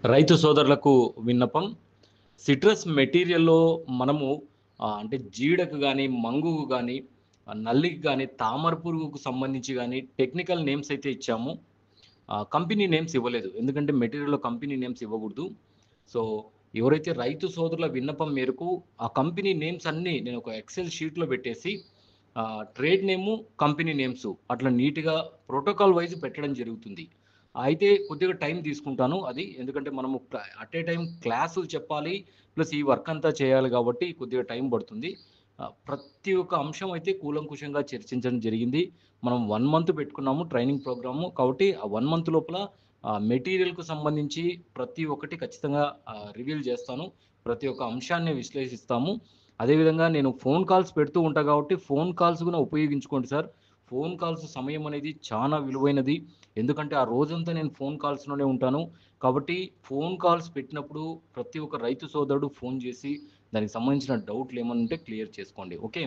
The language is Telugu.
రైతు సోదరులకు విన్నపం. సిట్రస్ మెటీరియల్‌లో మనము అంటే జీడకు గాని, మంగుకు గాని, నల్లికి గాని, తామర పురుగుకు సంబంధించి గాని టెక్నికల్ నేమ్స్ అయితే ఇచ్చాము. కంపెనీ నేమ్స్ ఇవ్వలేదు. ఎందుకంటే మెటీరియల్‌లో కంపెనీ నేమ్స్ ఇవ్వకూడదు. సో, ఎవరైతే రైతు సోదరుల విన్నపం మేరకు ఆ కంపెనీ నేమ్స్ అన్నీ నేను ఒక ఎక్సెల్ షీట్‌లో పెట్టేసి ట్రేడ్ నేము, కంపెనీ నేమ్స్ అట్లా నీట్‌గా ప్రోటోకాల్ వైస్ పెట్టడం జరుగుతుంది. అయితే కొద్దిగా టైం తీసుకుంటాను అది. ఎందుకంటే మనము అట్ ఏ టైమ్ క్లాసులు చెప్పాలి. ప్లస్ ఈ వర్క్ అంతా చేయాలి కాబట్టి కొద్దిగా టైం పడుతుంది. ప్రతి ఒక్క అంశం అయితే కూలంకుషంగా చర్చించడం జరిగింది. మనం 1 మంత్ పెట్టుకున్నాము ట్రైనింగ్ ప్రోగ్రాము. కాబట్టి ఆ 1 మంత్ లోపల మెటీరియల్‌కు సంబంధించి ప్రతి ఒక్కటి ఖచ్చితంగా రివీల్ చేస్తాను. ప్రతి ఒక్క అంశాన్ని విశ్లేషిస్తాము. అదేవిధంగా నేను ఫోన్ కాల్స్ పెడుతూ ఉంటా కాబట్టి ఫోన్ కాల్స్ కూడా ఉపయోగించుకోండి సార్. ఫోన్ కాల్స్ సమయం అనేది చానా విలువైనది. ఎందుకంటే ఆ రోజంతా నేను ఫోన్ కాల్స్‌లోనే ఉంటాను. కాబట్టి ఫోన్ కాల్స్ పెట్టినప్పుడు ప్రతి ఒక్క రైతు సోదరుడు ఫోన్ చేసి దానికి సంబంధించిన డౌట్‌లేమన్నా ఉంటే క్లియర్ చేసుకోండి. ఓకే.